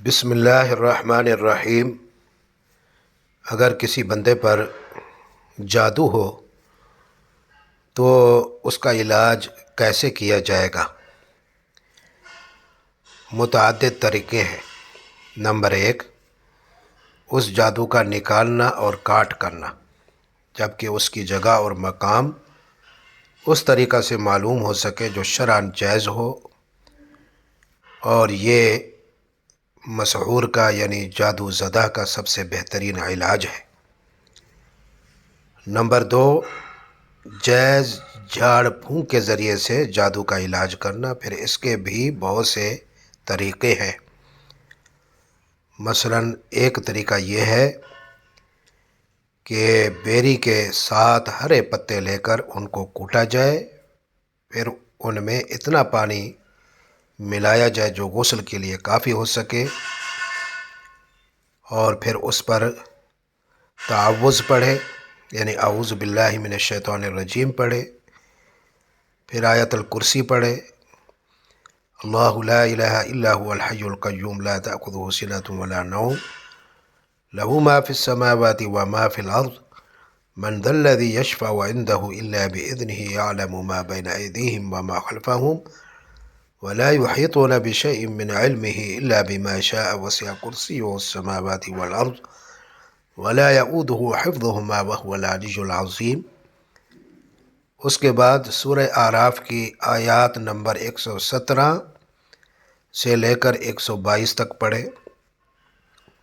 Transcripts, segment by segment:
بسم اللہ الرحمن الرحیم۔ اگر کسی بندے پر جادو ہو تو اس کا علاج کیسے کیا جائے گا؟ متعدد طریقے ہیں۔ نمبر 1، اس جادو کا نکالنا اور کاٹ کرنا، جبکہ اس کی جگہ اور مقام اس طریقہ سے معلوم ہو سکے جو شرعاً جائز ہو، اور یہ مسحور کا یعنی جادو زدہ کا سب سے بہترین علاج ہے۔ نمبر 2، جائز جھاڑ پھونک کے ذریعے سے جادو کا علاج کرنا، پھر اس کے بھی بہت سے طریقے ہیں۔ مثلاً ایک طریقہ یہ ہے کہ بیری کے 7 ہرے پتے لے کر ان کو کوٹا جائے، پھر ان میں اتنا پانی ملایا جائے جو غسل کے لیے کافی ہو سکے، اور پھر اس پر تعوذ پڑھے، یعنی اعوذ باللہ من الشیطان الرجیم پڑھے، پھر آیت الکرسی پڑھے، اللہ لا الہ الا هو الحی القیوم لا تأخذہ سنۃ ولا نوم لہ ما فی السماوات وما فی الارض من ذا الذی یشفع عنده الا بإذنہ یعلم ما بین ایدیہم وما خلفہم ولا يحيطون بشيء من علمه إلا بما شاء وسع كرسيه السماوات والأرض ولا يؤوده حفظهما وهو العلي العظيم۔ اس کے بعد سورہ اعراف کی آیات نمبر 117 سے لے کر 122 تک پڑھے،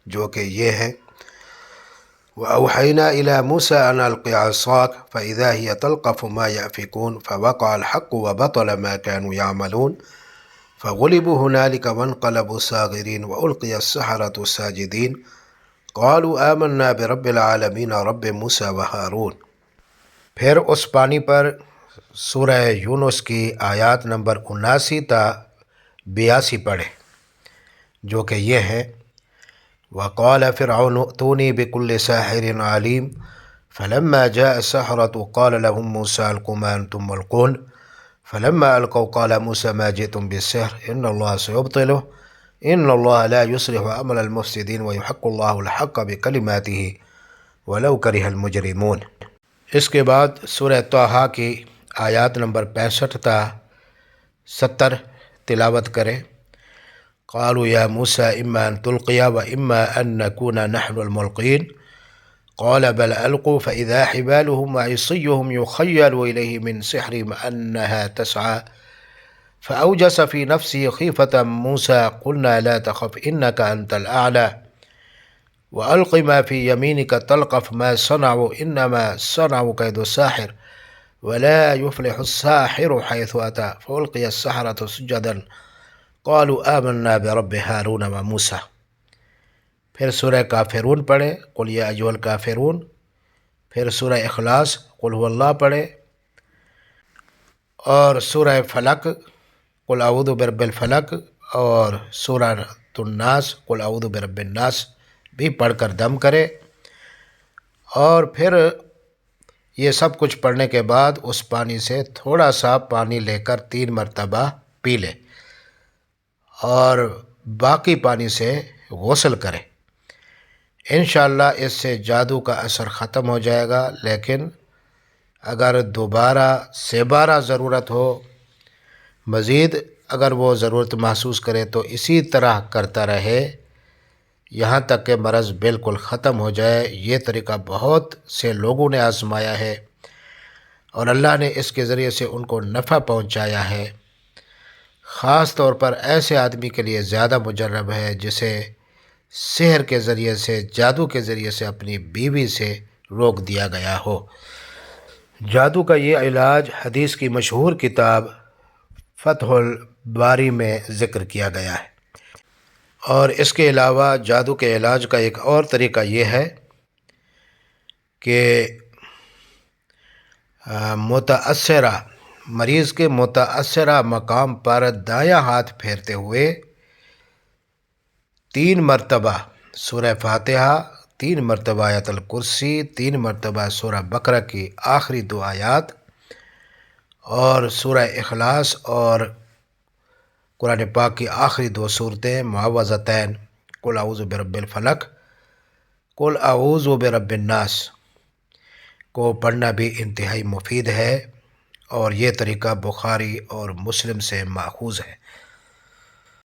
جو کہ یہ ہے: وَأَوْحَيْنَا إِلَى مُوسَىٰ أَنْ أَلْقِ عَصَاكَ فَإِذَا هِيَ تَلْقَفُ مَا يَأْفِكُونَ فَوَقَعَ الْحَقُّ وَبَطَلَ مَا كَانُوا يَعْمَلُونَ فَغُلِبُوا هُنَالِكَ وَانقَلَبُوا صَاغِرِينَ وَأُلْقِيَ السَّحَرَةُ سَاجِدِينَ قَالُوا آمَنَّا بِرَبِّ الْعَالَمِينَ رَبِّ مُوسَىٰ وَهَارُونَ۔ پھر اس پانی پر سورہ یونس کی آیات نمبر 79 تا 82 پڑھے، جو کہ یہ ہے: وَقَالَ فِرْعَوْنُ ائْتُونِي بِكُلِّ سَاحِرٍ عَلِيمٍ فَلَمَّا جَاءَ السَّحَرَةُ قَالَ لَهُم مُوسَىٰ أَلْقُوا مَا أَنتُم مُّلْقُونَ فَلَمَّا أَلْقَوْا قَالَ مُوسَىٰ مَا جِئْتُم بِالسِّحْرِ إِنَّ اللَّهَ سَيُبْطِلُهُ إِنَّ اللَّهَ لَا يُصْلِحُ عَمَلَ الْمُفْسِدِينَ وَيُحِقُّ اللَّهُ الْحَقَّ بِكَلِمَاتِهِ وَلَوْ كَرِهَ الْمُجْرِمُونَ۔ اس کے بعد سورہ طٰہٰ کی آیات نمبر 65 تا 70 تلاوت کریں۔ قالوا یا موسیٰ اما ان تلقی و اما ان نکون نحن الملقین قال بل القوا فاذا حبالهم وعصیهم يخیل الیہ من سحرهم انها تسعى فاوجس في نفسه خیفة موسیٰ قلنا لا تخف انك انت الاعلى وألق ما في يمينك تلقف ما صنعوا إنما صنعوا كيد ساحر ولا يفلح الساحر حيث أتى فألقي السحرة سجدا قالوا آمنا برب هارون وموسى۔ پھر سورہ کافرون پڑھے، قل یا ایھا الکافرون، پھر سورہ اخلاص قل هو اللہ پڑھے، اور سورہ فلق قل اعوذ برب الفلق، اور سورہ الناس قل اعوذ برب الناس بھی پڑھ کر دم کرے، اور پھر یہ سب کچھ پڑھنے کے بعد اس پانی سے تھوڑا سا پانی لے کر 3 مرتبہ پی لے، اور باقی پانی سے غسل کرے۔ انشاءاللہ اس سے جادو کا اثر ختم ہو جائے گا، لیکن اگر دوبارہ بارہ ضرورت ہو، مزید اگر وہ ضرورت محسوس کرے تو اسی طرح کرتا رہے یہاں تک کہ مرض بالکل ختم ہو جائے۔ یہ طریقہ بہت سے لوگوں نے آزمایا ہے اور اللہ نے اس کے ذریعے سے ان کو نفع پہنچایا ہے۔ خاص طور پر ایسے آدمی کے لیے زیادہ مجرب ہے جسے سحر کے ذریعے سے، جادو کے ذریعے سے اپنی بیوی سے روک دیا گیا ہو۔ جادو کا یہ علاج حدیث کی مشہور کتاب فتح الباری میں ذکر کیا گیا ہے۔ اور اس کے علاوہ جادو کے علاج کا ایک اور طریقہ یہ ہے کہ مریض کے متاثرہ مقام پر دایاں ہاتھ پھیرتے ہوئے 3 مرتبہ سورہ فاتحہ، 3 مرتبہ آیت الکرسی، 3 مرتبہ سورہ بقرہ کی آخری 2 آیات، اور سورہ اخلاص اور قرآن پاک کی آخری 2 سورتیں معوذتین قل اعوذ برب الفلق، قل اعوذ برب الناس کو پڑھنا بھی انتہائی مفید ہے، اور یہ طریقہ بخاری اور مسلم سے ماخوذ ہے۔